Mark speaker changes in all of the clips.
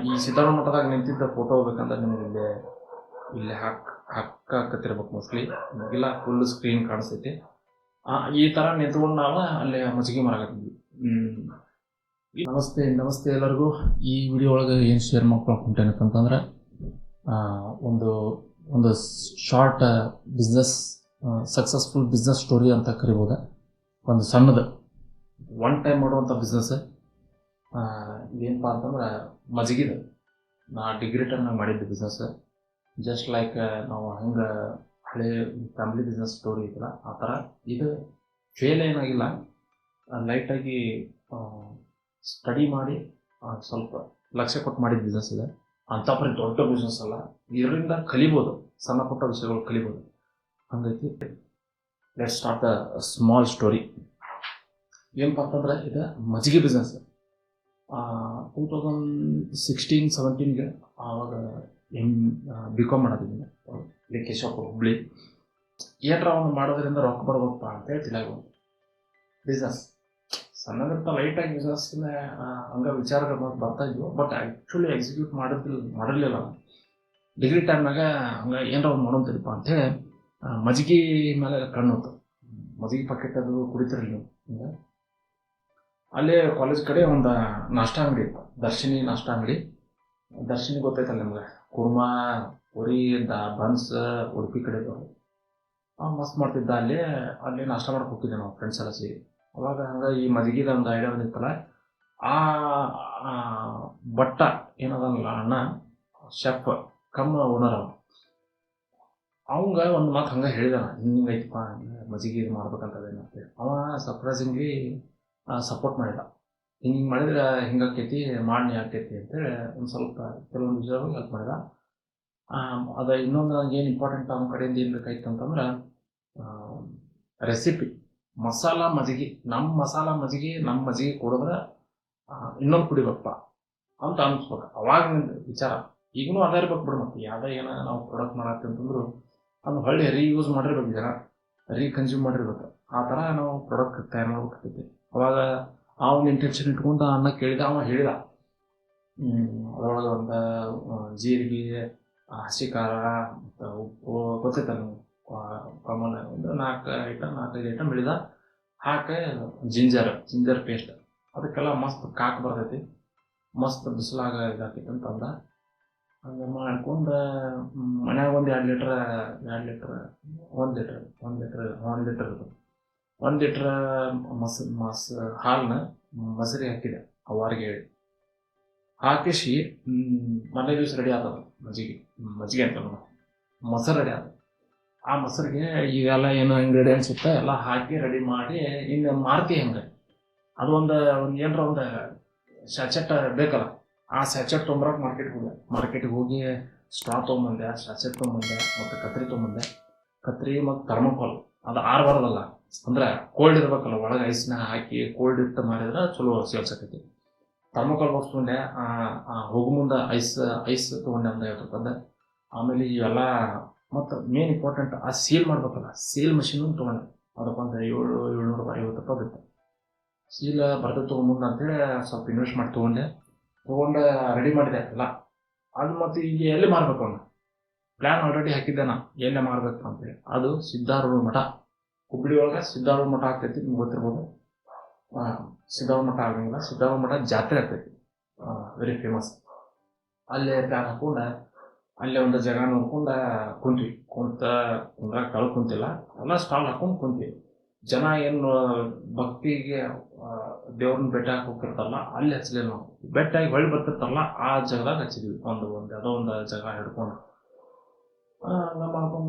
Speaker 1: ಈ ಸಿದ್ದಾರೂಢ ಮಠದಾಗ ನಿಂತಿದ್ದ ಫೋಟೋ ಹೋಗ್ಬೇಕಂದ್ರೆ ನಿಮ್ಗೆ ಇಲ್ಲಿ ಹಾಕತ್ತಿರ್ಬೇಕು ಮೋಸ್ಟ್ಲಿ. ನಿಮಗೆಲ್ಲ ಫುಲ್ ಸ್ಕ್ರೀನ್ ಕಾಣಿಸ್ತೈತಿ. ಈ ಥರ ನಿಂತ್ಕೊಂಡು ನಾವು ಅಲ್ಲಿ ಮಜ್ಜಿಗೆ ಮಾರಾಕತ್ತಿದ್ವಿ. ನಮಸ್ತೆ ಎಲ್ಲರಿಗೂ. ಈ ವಿಡಿಯೋ ಒಳಗೆ ಏನು ಶೇರ್ ಮಾಡ್ಕೊಂಡೇನಂತಂದ್ರೆ ಒಂದು short business, successful business story ಅಂತ ಕರಿಬೋದು. ಒಂದು ಸಣ್ಣದು ಒನ್ ಟೈಮ್ ಮಾಡುವಂಥ ಬಿಸ್ನೆಸ್ ಏನಪ್ಪ ಅಂತಂದ್ರೆ ಮಜ್ಜಿಗೆದು. ನಾ ಡಿಗ್ರಿ ಟೈಮ್ನಾಗ ಮಾಡಿದ್ದು ಬಿಸ್ನೆಸ್. ಜಸ್ಟ್ ಲೈಕ್ ನಾವು ಹಂಗೆ ಹಳೆ ಫ್ಯಾಮಿಲಿ ಬಿಸ್ನೆಸ್ ಸ್ಟೋರಿ ಐತಲ್ಲ ಆ ಥರ. ಇದು ಫೇಲ್ ಏನಾಗಿಲ್ಲ, ಲೈಟಾಗಿ ಸ್ಟಡಿ ಮಾಡಿ ಸ್ವಲ್ಪ ಲಕ್ಷ್ಯ ಕೊಟ್ಟು ಮಾಡಿದ ಬಿಸ್ನೆಸ್ ಇದೆ. ಅಂಥ ಬರೀ ದೊಡ್ಡ ಬಿಸ್ನೆಸ್ ಅಲ್ಲ, ಇದರಿಂದ ಕಲಿಬೋದು, ಸಣ್ಣ ಪುಟ್ಟ ವಿಷಯಗಳು ಕಲಿಬೋದು. ಹಂಗೈತಿ. Let start the small story. ಏನಪ್ಪ ಅಂತಂದ್ರೆ ಇದು ಮಜ್ಜಿಗೆ ಬಿಸ್ನೆಸ್ 2016-17ಗೆ ಆವಾಗ BCom ಮಾಡೋದಿದ್ದೀನಿ ಇಲ್ಲಿ ಕೇಶವಪುರ ಹುಬ್ಳಿ. ಏನ್ರ ಒಂದು ಮಾಡೋದ್ರಿಂದ ರೊಕ್ಕ ಬರ್ಬೇಕಪ್ಪ ಅಂತ ಹೇಳ್ತಿಲ್ಲ. ಬಿಸ್ನೆಸ್ ಸಣ್ಣದಿರ್ತ ಲೈಟಾಗಿ ಬಿಸ್ನೆಸ್ನ ಹಂಗೆ ವಿಚಾರಗಳು ಬರ್ತಾ ಇದ್ವು. ಬಟ್ ಆ್ಯಕ್ಚುಲಿ ಎಕ್ಸಿಕ್ಯೂಟ್ ಮಾಡಿರಲಿಲ್ಲ. ಡಿಗ್ರಿ ಟೈಮ್ನಾಗ ಹಂಗೆ ಏನಾರ ಒಂದು ಮಾಡೋಂತಿದ್ದಪ್ಪ ಅಂಥೇಳಿ ಮಜ್ಜಿಗೆ ಮೇಲೆ ಕಣ್ಣು ಹೋತು. ಮಜ್ಜಿಗೆ ಪಾಕೆಟ್ ಅದು ಕುಡಿತಿರಲಿ ನೀವು. ಹಿಂಗೆ ಅಲ್ಲೇ ಕಾಲೇಜ್ ಕಡೆ ಒಂದು ನಾಷ್ಟಾ ಅಂಗಡಿ ಇತ್ತು, ದರ್ಶಿನಿ ನಾಷ್ಟಾ ಅಂಗಡಿ. ದರ್ಶಿನಿ ಗೊತ್ತೈತಲ್ಲ ನಿಮ್ಗೆ, ಕುರ್ಮಾ, ಪುರಿ, ಬನ್ಸ್, ಉಡುಪಿ ಕಡೆ ಮಸ್ತ್ ಮಾಡ್ತಿದ್ದ. ಅಲ್ಲಿ ನಾಷ್ಟ ಮಾಡಕ್ಕೆ ಹೋಗ್ತಿದ್ದೆ ನಾವು ಫ್ರೆಂಡ್ಸ್ ಎಲ್ಲ ಸೇರಿ. ಅವಾಗ ಹಂಗೆ ಈ ಮಜ್ಜಿಗೆದ ಒಂದು ಐಡಿಯಾ ಬಂದಿತ್ತಲ್ಲ. ಆ ಬಟ್ಟ ಏನದಲ್ಲ ಅಣ್ಣ, ಶೆಫ್ ಕಮ್ ಓನರ್ ಅವಂಗ ಒಂದು ಮಾತು ಹಂಗೆ ಹೇಳಿದಾನ, ಹಿಂಗೈತಪ್ಪ ಮಜ್ಜಿಗೆ ಇದು ಮಾಡ್ಬೇಕಂತದೇನಂತೇಳಿ. ಅವ ಸರ್ಪ್ರೈಸಿಂಗ್ಲಿ ಸಪೋರ್ಟ್ ಮಾಡಿದ. ಹಿಂಗೆ ಮಾಡಿದ್ರೆ ಹಿಂಗಾಕೈತಿ, ಮಾಡಿ ಆಕೈತಿ ಅಂತೇಳಿ ಒಂದು ಸ್ವಲ್ಪ ಕೆಲವೊಂದು ವಿಷಯಗಳು ಹೆಲ್ಪ್ ಮಾಡಿದ. ಅದು ಇನ್ನೊಂದು ನನಗೆ ಏನು ಇಂಪಾರ್ಟೆಂಟ್ ಅವನ ಕಡೆಯಿಂದ ಏನು ಬೇಕಾಯ್ತು ಅಂತಂದ್ರೆ ರೆಸಿಪಿ. ಮಸಾಲ ಮಜ್ಜಿಗೆ, ನಮ್ಮ ಮಜ್ಜಿಗೆ ಕೊಡಿದ್ರೆ ಇನ್ನೊಂದು ಕುಡಿಬೇಕಪ್ಪ ಅಂತ ಅನ್ಸ್ಬೇಕು. ಅವಾಗ ವಿಚಾರ ಈಗಲೂ ಅದೇ ಇರ್ಬೇಕು ಬಿಡು. ಮತ್ತೆ ಯಾವುದೇ ಏನೋ ನಾವು ಪ್ರಾಡಕ್ಟ್ ಮಾಡತ್ತೀವಿ ಅಂತಂದ್ರು ಅದು ಹೊಳ್ಳಿ ರೀಯೂಸ್ ಮಾಡಿರ್ಬೇಕು, ಜನ ರೀಕನ್ಸ್ಯೂಮ್ ಮಾಡಿರ್ಬೇಕು. ಆ ಥರ ನಾವು ಪ್ರಾಡಕ್ಟ್ ತಯಾರು ಮಾಡ್ಬೇಕಾಗ್ತೈತಿ. ಅವಾಗ ಅವನ ಇಂಟೆನ್ಷನ್ ಇಟ್ಕೊಂಡು ಅನ್ನ ಕೇಳಿದ. ಅವ ಹೇಳಿದ ಅದರೊಳಗೆ ಒಂದು ಜೀರಿಗೆ, ಹಸಿ ಖಾರ ಮತ್ತು ಉಪ್ಪು ಗೊತ್ತೈತಲ್ಲ ಕಾಮನ್ ಒಂದು 4-5 ಐಟಮ್ ಹೇಳಿದ. ಹಾಕಿ ಜಿಂಜರ್ ಪೇಸ್ಟ್, ಅದಕ್ಕೆಲ್ಲ ಮಸ್ತ್ ಕಾಕ್ ಬರ್ತೈತಿ, ಮಸ್ತ್ ಬಿಸಿಲಾಗ ಇದಾಕೈತಿ ಅಂತಂದ. ಹಂಗೆ ಮಾಡ್ಕೊಂಡು ಮನ್ಯಾಗ ಒಂದು 1 ಲೀಟ್ರ್ ಹಾಲನ್ನ ಮೊಸರಿ ಹಾಕಿದೆ. ಅವಾರಿಗೆ ಹೇಳಿ ಹಾಕಿಸಿ ಮೊನ್ನೆ ದಿವಸ ರೆಡಿ ಆಗ್ತದ ಮಜ್ಜಿಗೆ ಅಂತ ಮೊಸರು ರೆಡಿ ಆಗ್ತದೆ. ಆ ಮೊಸರಿಗೆ ಈಗೆಲ್ಲ ಏನು ಇಂಗ್ರೀಡಿಯೆಂಟ್ಸ್ ಇತ್ತ ಎಲ್ಲ ಹಾಕಿ ರೆಡಿ ಮಾಡಿ ಇನ್ನು ಮಾರ್ತಿ ಹೆಂಗೆ ಅದು ಒಂದು ಏನರ ಒಂದು ಸ್ಯಾಚೆಟ್ ಬೇಕಲ್ಲ. ಆ ಸ್ಯಾಚೆಟ್ ತೊಗೊಂಬರಕ್ಕೆ ಮಾರ್ಕೆಟಿಗೆ ಹೋಗಿ ಸ್ಟ್ರಾ ತೊಗೊಂಬಂದೆ, ಸ್ಯಾಚೆಟ್ ತೊಗೊಂಬಂದೆ, ಮತ್ತು ಕತ್ರಿ ಮತ್ತು ಥರ್ಮೋಕಾಲ್. ಅದು ಆರಬಾರ್ದಲ್ಲ, ಅಂದ್ರೆ ಕೋಲ್ಡ್ ಇರ್ಬೇಕಲ್ಲ, ಒಳಗೆ ಐಸ್ನ ಹಾಕಿ ಕೋಲ್ಡ್ ಇಟ್ಟು ಮಾಡಿದ್ರೆ ಚಲೋ ಸೇಲ್ಸ್ ಆಕೈತಿ. ಥರ್ಮೋಕಾಲ್ ಬಾಕ್ಸ್ ತೊಗೊಂಡೆ. ಹೋಗೋ ಮುಂದೆ ಐಸ್ ತೊಗೊಂಡೆ ಒಂದು 50 ರೂಪಾಯಿದ. ಆಮೇಲೆ ಇವೆಲ್ಲ ಮತ್ತು ಮೇನ್ ಇಂಪಾರ್ಟೆಂಟ್ ಆ ಸೀಲ್ ಮಾಡ್ಬೇಕಲ್ಲ, ಸೀಲ್ ಮಷೀನು ತೊಗೊಂಡೆ. ಅದಕ್ಕೊಂದು 750 ರೂಪಾಯಿ ಬೇಕು. ಸೀಲ್ ಬರ್ತದೆ ತೊಗೊಂಬಂದು ಅಂತೇಳಿ ಸ್ವಲ್ಪ ಇನ್ವೆಸ್ಟ್ ಮಾಡಿ ತೊಗೊಂಡು ರೆಡಿ ಮಾಡಿದೆ ಎಲ್ಲ. ಅದು ಮತ್ತು ಈಗ ಎಲ್ಲಿ ಮಾರ್ಬೇಕು ಅವನು ಪ್ಲ್ಯಾನ್ ಆಲ್ರೆಡಿ ಹಾಕಿದ್ದೆ ನಾ, ಎಲ್ಲೇ ಮಾರಬೇಕು ಅಂತೇಳಿ. ಅದು ಸಿದ್ದಾರೂಢ ಮಠ, ಹುಬ್ಬಳ್ಳಿ ಒಳಗೆ ಸಿದ್ದಾರೂಢ ಮಠ ಆಗ್ತೈತಿ, ನಿಮ್ಗೆ ಗೊತ್ತಿರ್ಬೋದು. ಸಿದ್ದಾರೂಢ ಮಠ ಆಗಂಗಿಲ್ಲ, ಸಿದ್ದಾರೂಢ ಮಠ ಜಾತ್ರೆ ಆಗ್ತೈತಿ, ವೆರಿ ಫೇಮಸ್. ಅಲ್ಲೇ ಪ್ಲ್ಯಾನ್ ಹಾಕ್ಕೊಂಡು ಅಲ್ಲೇ ಒಂದು ಜಾಗ ನೋಡ್ಕೊಂಡು ಕುಂದ್ರಾಗ ಕೆಳಗೆ ಕುಂತಿಲ್ಲ, ಎಲ್ಲ ಸ್ಟಾಲ್ ಹಾಕೊಂಡು ಕುಂತೀವಿ. ಜನ ಏನು ಭಕ್ತಿಗೆ ದೇವ್ರನ್ನ ಬೆಟ್ಟ ಹಾಕಿ ಹೋಗ್ತಿರ್ತಾರಲ್ಲ ಅಲ್ಲಿ ಹಚ್ಚಲಿಲ್ಲ ನಾವು. ಬೆಟ್ಟಾಗಿ ಹೊಳ್ಳಿ ಬರ್ತಿರ್ತಾರಲ್ಲ ಆ ಜಾಗದಾಗ ಹಚ್ಚಿದ್ವಿ. ಯಾವುದೋ ಒಂದು ಜಾಗ ಹಿಡ್ಕೊಂಡು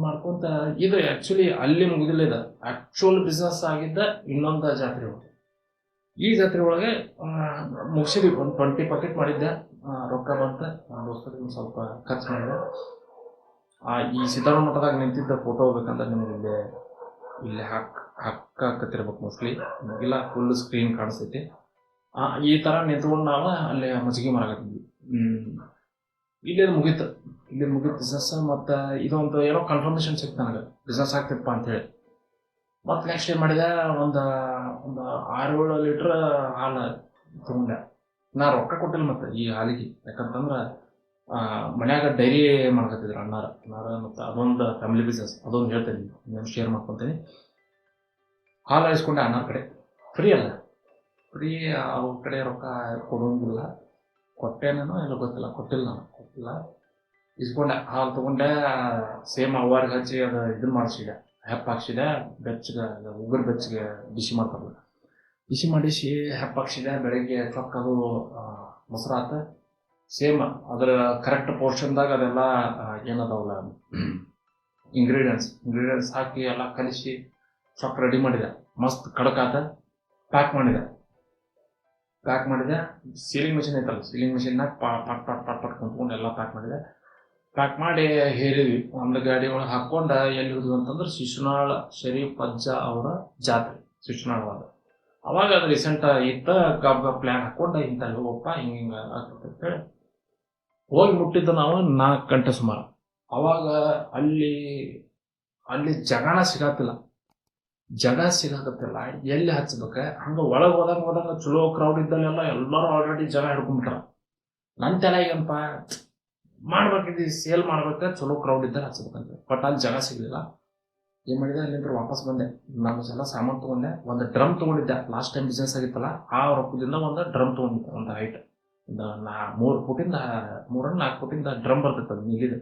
Speaker 1: ಮಾಡ್ಕೊಂತ ಇದು ಆ್ಯಕ್ಚುಲಿ ಅಲ್ಲಿ ಮುಗಿದಿಲ್ಲ. ಇದು ಆ್ಯಕ್ಚುಲ್ ಬಿಸ್ನೆಸ್ ಆಗಿದ್ದ ಇನ್ನೊಂದು ಜಾತ್ರೆ ಒಳಗೆ. ಈ ಜಾತ್ರೆ ಒಳಗೆ ಮುಗಿಸಿದ್ವಿ. ಒಂದು 20 ಪಾಕೆಟ್ ಮಾಡಿದ್ದೆ, ರೊಕ್ಕ ಬಂತ. ದೋಸ್ತರಿಗೆ ಸ್ವಲ್ಪ ಖರ್ಚು ಮಾಡಿದೆ. ಈ ಸಿದ್ದಾರೂಢ ಮಠದಾಗ ನಿಂತಿದ್ದ ಫೋಟೋ ಹೋಗ್ಬೇಕಂದ್ರೆ ನಿಮ್ಗೆ ಇಲ್ಲಿ ಹಾಕತ್ತಿರ್ಬೇಕು ಮೋಸ್ಟ್ಲಿ. ನಿಮಗೆಲ್ಲ ಫುಲ್ ಸ್ಕ್ರೀನ್ ಕಾಣಿಸ್ತೈತಿ. ಈ ಥರ ನಿಂತ್ಕೊಂಡು ನಾವು ಅಲ್ಲಿ ಮಜ್ಜಿಗೆ ಮಾರಾಕತ್ತಿದ್ವಿ. ಇಲ್ಲಿ ಮುಗೀತು ಬಿಸ್ನೆಸ್. ಮತ್ತು ಇದೊಂದು ಏನೋ ಕನ್ಫರ್ಮೇಷನ್ ಸಿಕ್ತು ನನಗೆ, ಬಿಸ್ನೆಸ್ ಆಗ್ತಿಪ್ಪ ಅಂಥೇಳಿ. ಮತ್ತು ನೆಕ್ಸ್ಟ್ ಏನು ಮಾಡಿದೆ, ಒಂದು 6-7 ಲೀಟ್ರ್ ಹಾಲು ತೊಗೊಂಡೆ. ನಾ ರೊಕ್ಕ ಕೊಟ್ಟಿಲ್ಲ ಮತ್ತೆ ಈ ಹಾಲಿಗೆ, ಯಾಕಂತಂದ್ರ ಮನ್ಯಾಗ ಡೈರಿ ಮಾಡ್ಕೊತಿದ್ರು ಅಣ್ಣಾರ ಮತ್ತು ಅದೊಂದು ಫ್ಯಾಮಿಲಿ ಬಿಸ್ನೆಸ್, ಅದೊಂದು ಹೇಳ್ತೇನೆ ನಾನು ಶೇರ್ ಮಾಡ್ಕೊತೀನಿ. ಹಾಲು ಹಾಯಿಸ್ಕೊಂಡೆ ಅಣ್ಣಾರ ಕಡೆ, ಫ್ರೀ ಅಲ್ಲ, ಫ್ರೀ ಅವ್ರ ಕಡೆ ರೊಕ್ಕ ಕೊಡೋಂಗಿಲ್ಲ. ಕೊಟ್ಟೇನೇನೋ ಎಲ್ಲ ಗೊತ್ತಿಲ್ಲ, ಕೊಟ್ಟಿಲ್ಲ. ಇಸ್ಕೊಂಡೆ ಹಾಲು ತೊಗೊಂಡೆ, ಸೇಮ್ ಅವ್ವಾರಿಗೆ ಹಚ್ಚಿ ಅದು ಇದನ್ನ ಮಾಡಿಸಿದೆ, ಹೆಪ್ಪ ಹಾಕ್ಸಿದೆ, ಬೆಚ್ಚಗೆ ಉಗುರು ಬೆಚ್ಚಗೆ ಬಿಸಿ ಮಾಡ್ತಾರಲ್ಲ, ಬಿಸಿ ಮಾಡಿಸಿ ಹೆಪ್ಪ ಹಾಕ್ಸಿದೆ. ಬೆಳಗ್ಗೆ ಚೊಕ್ಕದು ಮೊಸರಾತ, ಸೇಮ್ ಅದರ ಕರೆಕ್ಟ್ ಪೋರ್ಷನ್ದಾಗ ಅದೆಲ್ಲ ಏನದಾವಲ್ಲ ಇಂಗ್ರೀಡಿಯೆಂಟ್ಸ್ ಹಾಕಿ ಎಲ್ಲ ಕಲಿಸಿ ಚೊಕ್ಕ ರೆಡಿ ಮಾಡಿದೆ. ಮಸ್ತ್ ಕಡಕಾತ, ಪ್ಯಾಕ್ ಮಾಡಿದೆ. ಸೀಲಿಂಗ್ ಮಿಷಿನ್ ಐತಲ್ಲ, ಸೀಲಿಂಗ್ ಮಿಷಿನ್ನಾಗ ಪಟ್ ಕುಂತ್ಕೊಂಡು ಎಲ್ಲ ಪ್ಯಾಕ್ ಮಾಡಿ ಹೇರಿದ್ವಿ. ಒಂದು ಗಾಡಿ ಒಳಗೆ ಹಾಕ್ಕೊಂಡು ಎಲ್ಲಿ ಹೋದ್ವಿ ಅಂತಂದ್ರೆ ಶಿಶುನಾಳ ಶರೀಫ್ ಅಜ್ಜ ಅವರ ಜಾತ್ರೆ ಶಿಶುನಾಳವಾದ. ಅವಾಗ ಅದು ರೀಸೆಂಟ್ ಇತ್ತ, ಗಬ್ಬ ಪ್ಲ್ಯಾನ್ ಹಾಕ್ಕೊಂಡು ಇಂಥಲ್ಲಿ ಹೋಗಪ್ಪ ಹಿಂಗೆ ಆಗ್ತದೆ ಅಂತೇಳಿ ಹೋಗಿ ಮುಟ್ಟಿದ್ದು ನಾವು 4 ಗಂಟೆ ಸುಮಾರು. ಅವಾಗ ಅಲ್ಲಿ ಜಗನ ಸಿಗಾಕತ್ತಿಲ್ಲ, ಎಲ್ಲಿ ಹಚ್ಬೇಕ ಹಂಗೆ ಒಳಗೆ ಹೋದಂಗೆ ಚಲೋ ಕ್ರೌಡ್ ಇದ್ದಲ್ಲೆಲ್ಲ ಎಲ್ಲರೂ ಆಲ್ರೆಡಿ ಜಗ ಹಿಡ್ಕೊಂಡ್ಬಿಟ್ರ. ನನ್ನ ತಲೆಗೇನಪ್ಪ ಮಾಡ್ಬೇಕಿದ್ದು, ಸೇಲ್ ಮಾಡ್ಬೇಕು, ಚಲೋ ಕ್ರೌಡ್ ಇದ್ದರೆ ಹಚ್ಬೇಕಂತ. ಬಟ್ ಅಲ್ಲಿ ಜಗ ಸಿಗಲಿಲ್ಲ. ಏನು ಮಾಡಿದೆ, ಅಲ್ಲಿಂದ ವಾಪಸ್ ಬಂದೆ. ನಮ್ಮ ಎಲ್ಲ ಸಾಮಾನು ತೊಗೊಂಡೆ, ಒಂದು ಡ್ರಮ್ ತೊಗೊಂಡಿದ್ದೆ. ಲಾಸ್ಟ್ ಟೈಮ್ ಬಿಸ್ನೆಸ್ ಆಗಿತ್ತಲ್ಲ, ಆ ರೊಕ್ಕದಿಂದ ಒಂದು ಡ್ರಮ್ ತೊಗೊಂಡಿದ್ದೆ. ಒಂದು ಹೈಟ್ 3 ಫುಟಿಂದ 4 ಫುಟಿಂದ ಡ್ರಮ್ ಬರ್ತೈತೆ, ಅದು ನೀಲಿದೆ.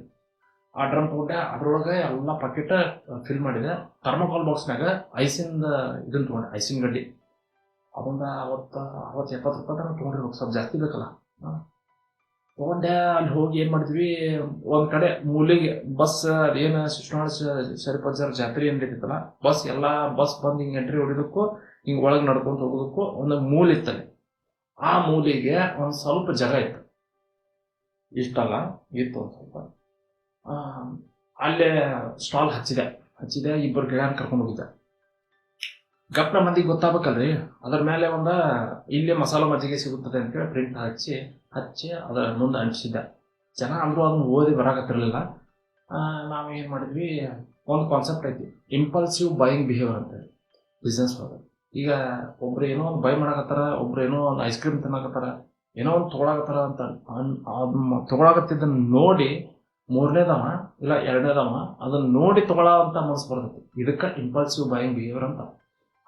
Speaker 1: ಆ ಡ್ರಮ್ ತೊಗೊಂಡೆ, ಅದ್ರೊಳಗೆ ಎಲ್ಲ ಪಾಕೆಟ್ ಫಿಲ್ ಮಾಡಿದೆ. ಥರ್ಮೋಕಾಲ್ ಬಾಕ್ಸ್ನಾಗ ಐಸಿಂದ ಇದನ್ನ ತೊಗೊಂಡೆ, ಐಸಿನ ಗಡ್ಡಿ. ಅದೊಂದು 60-70 ರೂಪಾಯಿ ತನಕ ತೊಗೊಂಡಿರ್ಬೇಕು, ಸ್ವಲ್ಪ ಜಾಸ್ತಿ ಬೇಕಲ್ಲ. ತೊಗೊಂಡೆ. ಅಲ್ಲಿ ಹೋಗಿ ಏನು ಮಾಡಿದ್ವಿ, ಒಂದು ಕಡೆ ಮೂಲೆಗೆ ಬಸ್ ಅದೇನು ಶಿಶುನಾಳ ಶರೀಫಜ್ಜರ ಜಾತ್ರೆ ಏನು ನಡೀತೈತಲ್ಲ, ಬಸ್ ಬಂದು ಹಿಂಗೆ ಎಂಟ್ರಿ ಹೊಡಿದಕ್ಕೂ ಹಿಂಗೆ ಒಳಗೆ ನಡ್ಕೊಂಡು ಹೋಗೋದಕ್ಕೂ ಒಂದು ಮೂಲೆ ಇತ್ತಲ್ಲಿ. ಆ ಮೂಲೆಗೆ ಒಂದು ಸ್ವಲ್ಪ ಜಾಗ ಇತ್ತು, ಇಷ್ಟಲ್ಲ ಇತ್ತು ಒಂದು ಸ್ವಲ್ಪ. ಅಲ್ಲೇ ಸ್ಟಾಲ್ ಹಚ್ಚಿದೆ. 2 ಗೆಳೆಯನ ಕರ್ಕೊಂಡು ಹೋಗಿದ್ದೆ. ಗಪ್ನ ಮಂದಿಗೆ ಗೊತ್ತಾಗಬೇಕಲ್ರಿ, ಅದ್ರ ಮೇಲೆ ಒಂದು ಇಲ್ಲೇ ಮಸಾಲ ಮಜ್ಜಿಗೆ ಸಿಗುತ್ತದೆ ಅಂತೇಳಿ ಪ್ರಿಂಟ್ ಹಚ್ಚಿ ಅದರ ಮುಂದೆ ಅಂಟಿಸಿದ್ದೆ. ಜನ ಅಂದರೂ ಅದನ್ನ ಓದಿ ಬರಾಕತ್ತಿರಲಿಲ್ಲ. ನಾವು ಏನು ಮಾಡಿದ್ವಿ, ಒಂದು ಕಾನ್ಸೆಪ್ಟ್ ಐತಿ, ಇಂಪಲ್ಸಿವ್ ಬೈಯಿಂಗ್ ಬಿಹೇವಿಯರ್ ಅಂತೇಳಿ ಬಿಸ್ನೆಸ್ ಒಳಗೆ. ಈಗ ಒಬ್ರು ಏನೋ ಒಂದು ಬೈ ಮಾಡಕತ್ತಾರ, ಒಬ್ರು ಏನೋ ಒಂದು ಐಸ್ ಕ್ರೀಮ್ ತಿನ್ನಕತ್ತಾರ, ಏನೋ ಒಂದು ತೊಗೊಳಕತ್ತಾರ ಅಂತ ತೊಗೊಳಕತ್ತಿದ್ದನ್ನು ನೋಡಿ 3ನೇದವ ಇಲ್ಲ 2ನೇದವ ಅದನ್ನು ನೋಡಿ ತೊಗೊಳ್ಳೋಂಥ ಮನಸ್ಸು ಬರ್ತೈತಿ. ಇದಕ್ಕೆ ಇಂಪಲ್ಸಿವ್ ಬೈಯಿಂಗ್ ಬಿಹೇವಿಯರ್ ಅಂತ.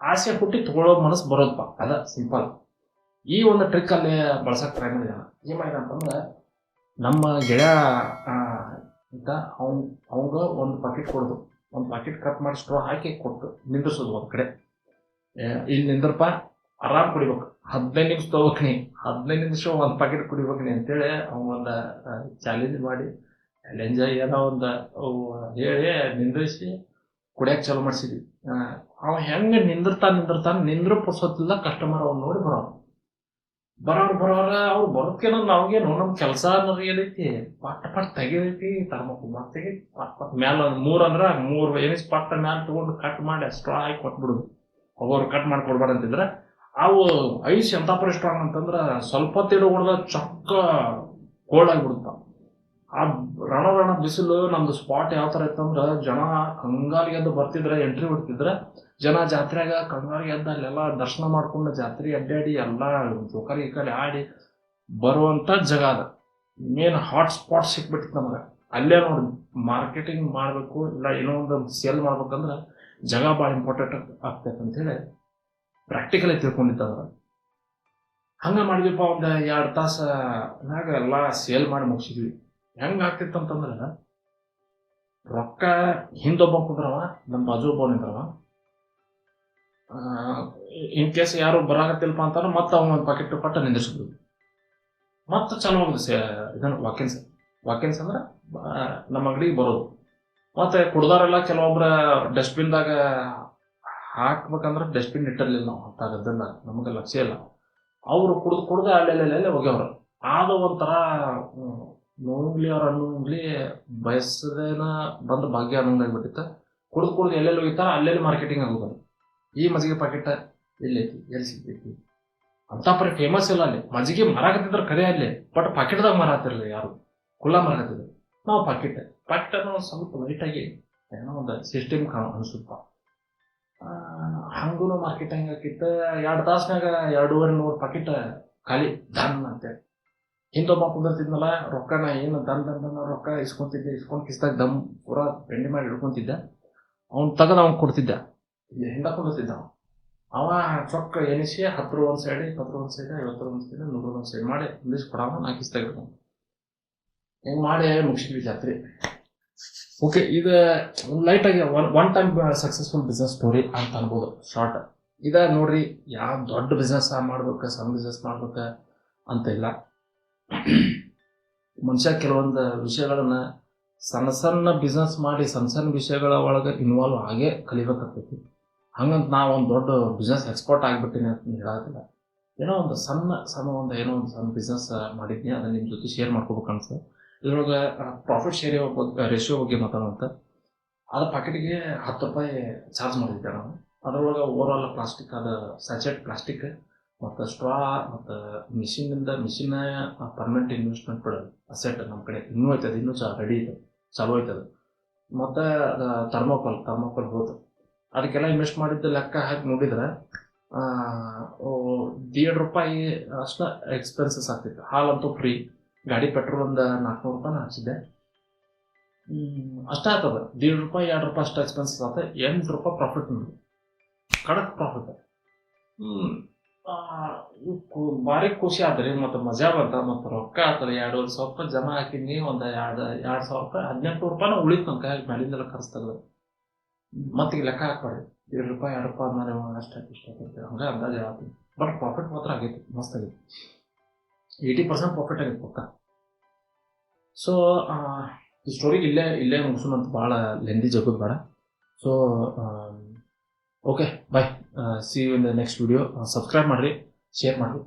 Speaker 1: ಆಸೆ ಹುಟ್ಟಿ ತೊಗೊಳ್ಳೋ ಮನಸ್ಸು ಬರೋದಪ್ಪ, ಅದ ಸಿಂಪಲ್. ಈ ಒಂದು ಟ್ರಿಕ್ ಅಲ್ಲಿ ಬಳಸಕ್ಕೆ ಟ್ರೈ ಮಾಡಿದ. ಏನು ಮಾಡಿದ ಅಂತಂದ್ರೆ, ನಮ್ಮ ಗೆಳೆಯ ಅಂತ ಅವಂಗ ಒಂದು ಪಾಕೆಟ್ ಕೊಡೋದು, ಒಂದು ಪಾಕೆಟ್ ಕಟ್ ಮಾಡಿ ಸ್ಟ್ರಾ ಹಾಕಿ ಕೊಟ್ಟು ನಿಂದಿಸೋದು ಒಂದು ಕಡೆ. ಇಲ್ಲಿ ನಿಂದ್ರಪ್ಪ, ಆರಾಮ್ ಕುಡಿಬೇಕು, 15 ನಿಮಿಷ ತೊಗೋಬೇಕ್ನಿ, 15 ನಿಮಿಷ ಒಂದು ಪಾಕೆಟ್ ಕುಡಿಬೇಕ್ನಿ ಅಂತೇಳಿ ಒಂದು ಚಾಲೆಂಜ್ ಮಾಡಿ, ಏನೋ ಒಂದು ಹೇಳಿ ನಿಂದ್ರಿಸಿ ಕುಡಿಯಕ್ಕೆ ಚಾಲು ಮಾಡಿಸಿದ್ವಿ. ಅವ ಹೆಂಗೆ ನಿಂದ್ರು ಪುರ್ಸೊತ್ತಿಲ್ಲ, ಕಸ್ಟಮರ್ ಅವ್ನು ನೋಡಿ ಬರೋರು ಅವ್ರು ಬರೋದ್ಕೇನೋ ನಾವ್ಗೇನು ನಮ್ಮ ಕೆಲಸ ಅನ್ನೋದು ಏನೈತಿ, ಪಟ್ ತೆಗಿದೈತಿ, ತೆಗಿ ಪಟ್ ಮ್ಯಾಲ 3 ಅಂದ್ರೆ 3 ಏನಿಸ್ ಪಟ್ಟ ಮ್ಯಾಲ ತೊಗೊಂಡು ಕಟ್ ಮಾಡಿ ಸ್ಟ್ರಾ ಹಾಕಿ ಕೊಟ್ಬಿಡುದು. ಒಬ್ಬರು ಕಟ್ ಮಾಡಿ ಕೊಡ್ಬೇಡ ಅಂತಿದ್ರೆ ಅವು ಐಸ್ ಎಂತಾಪರಿ ಸ್ಟ್ರಾಂಗ್ ಅಂತಂದ್ರೆ ಸ್ವಲ್ಪ ಹೊತ್ತಿಡು ಹೊಡೆದ ಚೊಕ್ಕ ಕೋಲ್ಡ್ ಆಗಿಬಿಡುತ್ತ. ಆ ರಣ ಬಿಸಿಲು ನಮ್ದು ಸ್ಪಾಟ್ ಯಾವ ಥರ ಇತ್ತಂದ್ರೆ, ಜನ ಕಂಗಾಲಿಗೆ ಎದ್ದು ಬರ್ತಿದ್ರೆ, ಎಂಟ್ರಿ ಹೊಡ್ತಿದ್ರೆ ಜನ ಜಾತ್ರೆಯಾಗ ಕಂಗಾಲಿಗೆ ಎದ್ದು ಅಲ್ಲೆಲ್ಲ ದರ್ಶನ ಮಾಡ್ಕೊಂಡು ಜಾತ್ರೆ ಅಡ್ಡಾಡಿ ಎಲ್ಲ ಜೋಕಾಲಿ ಗಿಕಾಲಿ ಆಡಿ ಬರುವಂಥ ಜಾಗ ಅದ. ಮೇನ್ ಹಾಟ್ ಸ್ಪಾಟ್ ಸಿಕ್ಬಿಟ್ಟಿತ್ತು ನಮಗೆ. ಅಲ್ಲೇ ನೋಡಿ ಮಾರ್ಕೆಟಿಂಗ್ ಮಾಡಬೇಕು ಇಲ್ಲ ಏನೋ ಒಂದು ಸೇಲ್ ಮಾಡ್ಬೇಕಂದ್ರೆ ಜಾಗ ಭಾಳ ಇಂಪಾರ್ಟೆಂಟ್ ಆಗ್ತೈತೆ ಅಂಥೇಳಿ ಪ್ರಾಕ್ಟಿಕಲಿ ತಿಳ್ಕೊಂಡಿದ್ದಂದ್ರೆ ಹಂಗೆ ಮಾಡಿದ್ವಿಪ್ಪ. ಒಂದು 2 ತಾಸಾಗ ಎಲ್ಲ ಸೇಲ್ ಮಾಡಿ ಮುಗಿಸಿದ್ವಿ. ಹೆಂಗೆ ಆಗ್ತಿತ್ತು ಅಂತಂದ್ರೆ, ರೊಕ್ಕ ಹಿಂದೊಬ್ಬ ಕುಂದ್ರವ, ನಮ್ಮ ಬಾಜು ಒಬ್ಬ ನಿಂದ್ರವ. ಇನ್ ಕೇಸ್ ಯಾರು ಬರಾಕತ್ತಿಲ್ಪ ಅಂತಂದ್ರೆ ಮತ್ತೆ ಅವ್ನು ಒಂದು ಪಾಕೆಟ್ ಪಟ್ಟ ನಿಂದಿಸಿದ್ವಿ. ಮತ್ತೆ ಚಲೋ ಒಂದು ಇದನ್ನು ವಾಕಿನ್ಸ್ ಅಂದ್ರೆ ನಮ್ಮ ಅಂಗಡಿಗೆ ಬರೋದು. ಮತ್ತೆ ಕುಡ್ದಾರೆಲ್ಲ ಕೆಲವೊಬ್ಬರ ಡಸ್ಟ್ಬಿನ್ದಾಗ ಹಾಕ್ಬೇಕಂದ್ರೆ ಡಸ್ಟ್ಬಿನ್ ಇಟ್ಟಿರಲಿಲ್ಲ ನಾವು, ಅಂತಾಗದ್ದಲ್ಲ, ನಮಗೆ ಲಕ್ಷ್ಯ ಇಲ್ಲ. ಅವರು ಕುಡ್ದು ಅಲ್ಲೆಲ್ಲೆಲ್ಲೇ ಹೋಗ್ಯವ್ರು. ಆದ ಒಂಥರ ನೋಂಗ್ಲಿ ಅವ್ರು ಅನ್ನೋಂಗ್ಲಿ ಬಯಸದೇನ ಬಂದು ಭಾಗ್ಯ ಅನ್ನೋಂಗಾಗ್ಬಿಟ್ಟಿತ್ತು. ಕುಡ್ದು ಎಲ್ಲೆಲ್ಲಿ ಹೋಗಿತ್ತಾರ ಅಲ್ಲೆಲ್ಲಿ ಮಾರ್ಕೆಟಿಂಗ್ ಆಗೋದು. ಈ ಮಜ್ಜಿಗೆ ಪಾಕೆಟ್ ಎಲ್ಲೈತಿ, ಎಲ್ಲಿ ಸಿಗ್ತೈತಿ ಅಂತ ಪರಿ ಫೇಮಸ್ ಇಲ್ಲ ಅಲ್ಲಿ. ಮಜ್ಜಿಗೆ ಮಾರಾಕತ್ತಿದ್ರು ಖರೆ ಅಲ್ಲಿ, ಬಟ್ ಪಾಕೆಟ್ದಾಗ ಮಾರಾತಿರಲಿಲ್ಲ ಯಾರು, ಕುಲ್ಲ ಮಾರಾಕತ್ತಿದ್ರು. ನಾವು ಪಾಕೆಟ್ ಅನ್ನೋ ಸ್ವಲ್ಪ ಲೈಟಾಗಿ ಏನೋ ಒಂದು ಸಿಸ್ಟಮ್ ಅನಿಸುತ್ತ. ಹಂಗೂ ಮಾರ್ಕೆಟಿಂಗ್ ಹಾಕಿತ್ತು. 2 ತಾಸ್ನಾಗ 2,500 ಪಾಕೆಟ್ ಖಾಲಿ ದನ್ ಅಂತೇಳಿ. ಹಿಂದೊಬ್ಬ ಕುಂದಿರ್ತಿದ್ನಲ್ಲ, ರೊಕ್ಕನ ಏನು ದನ್ ರೊಕ್ಕ ಇಸ್ಕೊಂಡ್ ಕಿಸ್ದಾಗ ದಮ್ ಪೂರಾ ಬೆಂಡಿ ಮಾಡಿ ಹಿಡ್ಕೊಂತಿದ್ದ. ಅವ್ನು ತೆಗೆದು ಅವ್ನು ಕೊಡ್ತಿದ್ದ, ಹಿಂದ ಕುಂದಿರ್ತಿದ್ದ. ಅವ ಚೊಕ್ಕ ಎನಿಸಿ 10 ಒಂದು ಸೈಡ್, 20 ಒಂದು ಸೈಡ್, 50 ಒಂದು ಸೈಡ್, 100 ಒಂದು ಸೈಡ್ ಮಾಡಿ ಒಂದಿಷ್ಟು ಕೊಡವ, ನಾ ಕಿಸ್ದಾಗ ಹಿಡ್ಕೊಂಡು ಹಿಂಗೆ ಮಾಡಿ ಮುಗಿಸಿದ್ವಿ ಜಾತ್ರೆ. ಓಕೆ, ಇದು ಲೈಟಾಗಿ one time successful business story ಅಂತ ಅನ್ಬೋದು, ಶಾರ್ಟ್. ಇದ ನೋಡ್ರಿ, ಯಾವ ದೊಡ್ಡ ಬಿಸ್ನೆಸ್ ಮಾಡ್ಬೇಕು, ಸಣ್ಣ ಬಿಸ್ನೆಸ್ ಮಾಡ್ಬೇಕು ಅಂತ ಇಲ್ಲ. ಮನುಷ್ಯ ಕೆಲವೊಂದು ವಿಷಯಗಳನ್ನ ಸಣ್ಣ ಬಿಸ್ನೆಸ್ ಮಾಡಿ ಸಣ್ಣ ವಿಷಯಗಳ ಒಳಗೆ ಇನ್ವಾಲ್ವ್ ಆಗೇ ಕಲಿಬೇಕಾಗ್ತೈತಿ. ಹಂಗಂತ ನಾವು ಒಂದು ದೊಡ್ಡ ಬಿಸ್ನೆಸ್ ಎಕ್ಸ್ಪರ್ಟ್ ಆಗಿಬಿಟ್ಟಿನಿ ಅಂತ ಹೇಳೋದಿಲ್ಲ. ಏನೋ ಒಂದು ಸಣ್ಣ ಬಿಸ್ನೆಸ್ ಮಾಡಿದ್ನಿ, ಅದನ್ನ ನಿಮ್ಮ ಜೊತೆ ಶೇರ್ ಮಾಡ್ಕೋಬೇಕು ಅನ್ಸುತ್ತೆ. ಇದ್ರೊಳಗೆ ಪ್ರಾಫಿಟ್ ಶೇರ್ ರೇಷಿಯೋ ಬಗ್ಗೆ ಮಾತಾಡುವಂಥ, ಅದು ಪ್ಯಾಕೆಟಿಗೆ 10 ರೂಪಾಯಿ ಚಾರ್ಜ್ ಮಾಡಿದ್ದೆ ನಾವು. ಅದರೊಳಗೆ ಓವರ್ ಆಲ್ ಪ್ಲಾಸ್ಟಿಕ್, ಅದು ಸ್ಯಾಚೆಟ್ ಪ್ಲಾಸ್ಟಿಕ್ ಮತ್ತು ಸ್ಟ್ರಾ ಮತ್ತು ಮಿಷಿನ್ ಪರ್ಮನೆಂಟ್ ಇನ್ವೆಸ್ಟ್ಮೆಂಟ್ ಬಿಡೋದು ಅಸೆಟ್ ನಮ್ಮ ಕಡೆ ಇನ್ನೂ ಐತದ, ಇನ್ನೂ ರೆಡಿ ಐತೆ, ಚಾಲೂ ಐತದ. ಮತ್ತು ಥರ್ಮೋಕೋಲ್ ಹೋತು, ಅದಕ್ಕೆಲ್ಲ ಇನ್ವೆಸ್ಟ್ ಮಾಡಿದ್ದು ಲೆಕ್ಕ ಹಾಕಿ ನೋಡಿದ್ರೆ 1.5 ರೂಪಾಯಿ ಅಷ್ಟು ಎಕ್ಸ್ಪೆನ್ಸಸ್ ಆಗ್ತಿತ್ತು. ಹಾಲಂತೂ ಫ್ರೀ, ಗಾಡಿ ಪೆಟ್ರೋಲ್ ಒಂದು 400 ರೂಪಾಯಿನ ಹಾಕ್ಸಿದ್ದೆ, ಅಷ್ಟೇ ಆಗ್ತದ. 1.5 ರೂಪಾಯಿ 2 ರೂಪಾಯಿ ಅಷ್ಟು ಎಕ್ಸ್ಪೆನ್ಸಸ್ ಆಗ್ತದೆ. 8 ರೂಪಾಯಿ ಪ್ರಾಫಿಟ್ ನೋಡಿ, ಕಡಕ್ ಪ್ರಾಫಿಟ್. ಭಾರಿ ಖುಷಿ ಆತ್ರಿ, ಮತ್ತು ಮಜಾ ಬಂತ, ಮತ್ತು ರೊಕ್ಕ ಆತದ. 2,000 ರೂಪಾಯಿ ಜಮಾ ಹಾಕಿನಿ, ಒಂದು 2,000 ರೂಪಾಯಿ, 18 ರೂಪಾಯಿನ ಉಳಿತು ನನ್ನ ಕೈ ಮೇಲಿಂದೆಲ್ಲ ಖರ್ಚು ತೆಗೆದು. ಮತ್ತೆ ಈಗ ಲೆಕ್ಕ ಹಾಕ್ಬಾರ್ದು, 1.5 ರೂಪಾಯಿ 2 ರೂಪಾಯಿ ಅಂದ್ರೆ ಅಷ್ಟು ಇಷ್ಟ ಆಗ್ತೈತೆ, ಹಂಗೆ ಅಂದಾಜು ಹೇಳ್ತೀನಿ. ಬಟ್ ಪ್ರಾಫಿಟ್ ಮಾತ್ರ ಆಗೈತಿ, ಮಸ್ತ್ ಆಗೈತಿ. 80% ಪ್ರಾಫಿಟ್ ಆಗೈತೆ ಪಕ್ಕ. ಸೊ ಈ ಸ್ಟೋರಿಗೆ ಇಲ್ಲೇ ಮುಗಿಸೋಣಂತ, ಭಾಳ ಲೆಂದಿ ಜಗೋದು ಬೇಡ. So okay, bye. See you in the next video. Subscribe ಮಾಡಿರಿ, ಶೇರ್ ಮಾಡಿರಿ.